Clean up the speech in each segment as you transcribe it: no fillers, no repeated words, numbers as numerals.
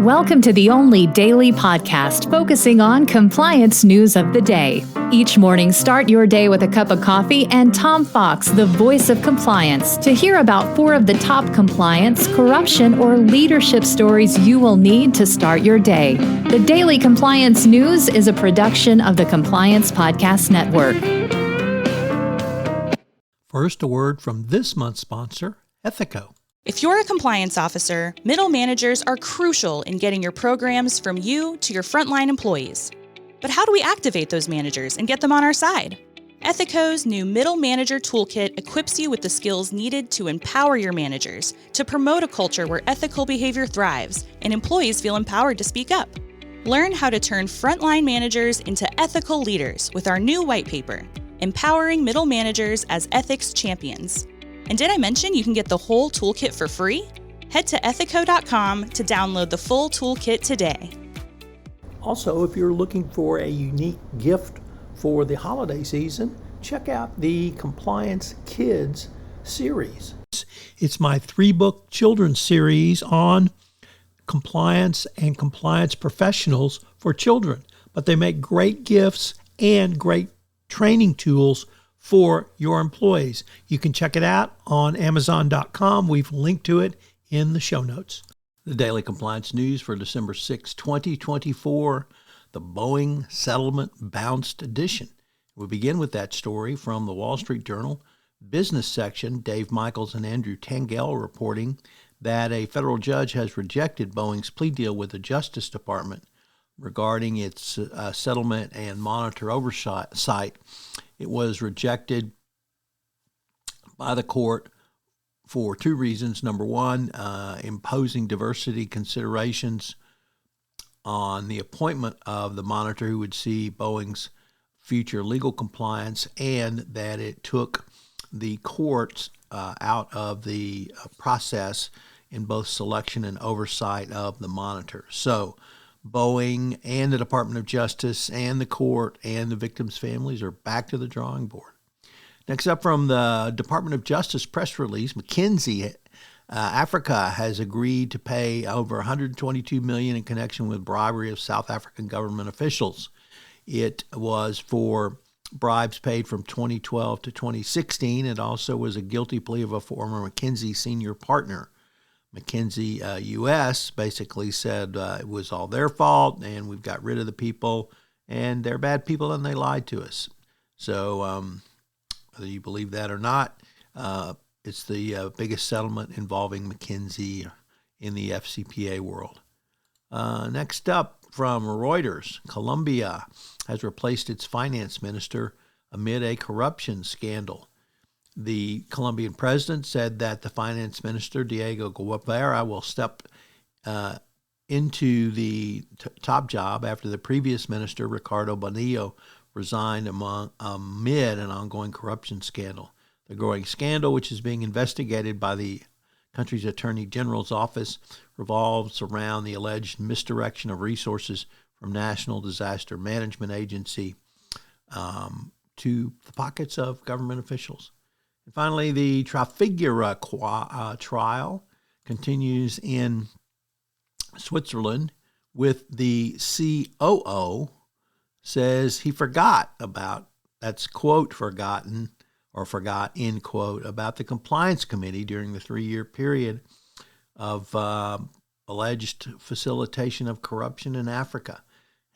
Welcome to the only daily podcast focusing on compliance news of the day. Each morning, start your day with a cup of coffee and Tom Fox, the voice of compliance, to hear about 4 of the top compliance, corruption, or leadership stories you will need to start your day. The Daily Compliance News is a production of the Compliance Podcast Network. First, a word from this month's sponsor, Ethico. If you're a compliance officer, middle managers are crucial in getting your programs from you to your frontline employees. But how do we activate those managers and get them on our side? Ethico's new Middle Manager Toolkit equips you with the skills needed to empower your managers, to promote a culture where ethical behavior thrives and employees feel empowered to speak up. Learn how to turn frontline managers into ethical leaders with our new white paper, Empowering Middle Managers as Ethics Champions. And did I mention you can get the whole toolkit for free? Head to ethico.com to download the full toolkit today. Also, if you're looking for a unique gift for the holiday season, check out the Compliance Kids series. It's my 3-book children's series on compliance and compliance professionals for children. But they make great gifts and great training tools for your employees. You can check it out on Amazon.com. We've linked to it in the show notes. The Daily Compliance News for December 6, 2024, the Boeing Settlement Bounced Edition. We begin with that story from the Wall Street Journal business section. Dave Michaels and Andrew Tangell reporting that a federal judge has rejected Boeing's plea deal with the Justice Department regarding its settlement and monitor oversight. It was rejected by the court for 2 reasons. Number one, imposing diversity considerations on the appointment of the monitor who would see Boeing's future legal compliance, and that it took the courts out of the process in both selection and oversight of the monitor. So Boeing and the Department of Justice and the court and the victims' families are back to the drawing board. Next up, from the Department of Justice press release, McKinsey Africa has agreed to pay over $122 million in connection with bribery of South African government officials. It was for bribes paid from 2012 to 2016. It also was a guilty plea of a former McKinsey senior partner. McKinsey U.S. basically said it was all their fault and we've got rid of the people and they're bad people and they lied to us. So whether you believe that or not, it's the biggest settlement involving McKinsey in the FCPA world. Next up, from Reuters, Colombia has replaced its finance minister amid a corruption scandal. The Colombian president said that the finance minister, Diego Guevara, will step into the top job after the previous minister, Ricardo Bonillo, resigned amid an ongoing corruption scandal. The growing scandal, which is being investigated by the country's Attorney General's office, revolves around the alleged misdirection of resources from National Disaster Management Agency to the pockets of government officials. And finally, the Trafigura trial continues in Switzerland, with the COO says he forgot about, that's quote forgotten, or forgot, end quote, about the compliance committee during the 3-year period of alleged facilitation of corruption in Africa,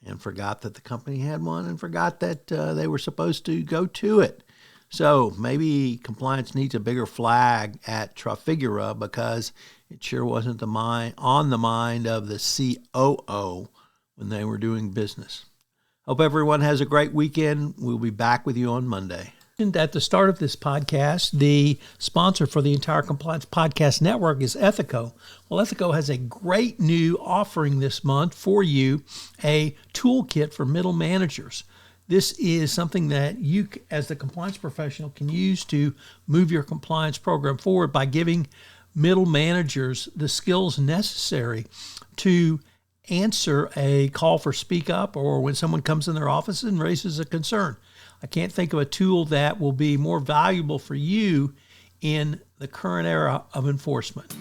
and forgot that the company had one and forgot that they were supposed to go to it. So maybe compliance needs a bigger flag at Trafigura because it sure wasn't on the mind of the COO when they were doing business. Hope everyone has a great weekend. We'll be back with you on Monday. And at the start of this podcast, the sponsor for the entire Compliance Podcast Network is Ethico. Well, Ethico has a great new offering this month for you, a toolkit for middle managers. This is something that you, as the compliance professional, can use to move your compliance program forward by giving middle managers the skills necessary to answer a call for speak up or when someone comes in their office and raises a concern. I can't think of a tool that will be more valuable for you in the current era of enforcement.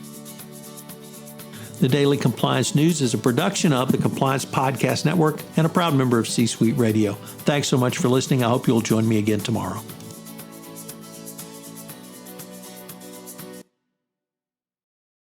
The Daily Compliance News is a production of the Compliance Podcast Network and a proud member of C-Suite Radio. Thanks so much for listening. I hope you'll join me again tomorrow.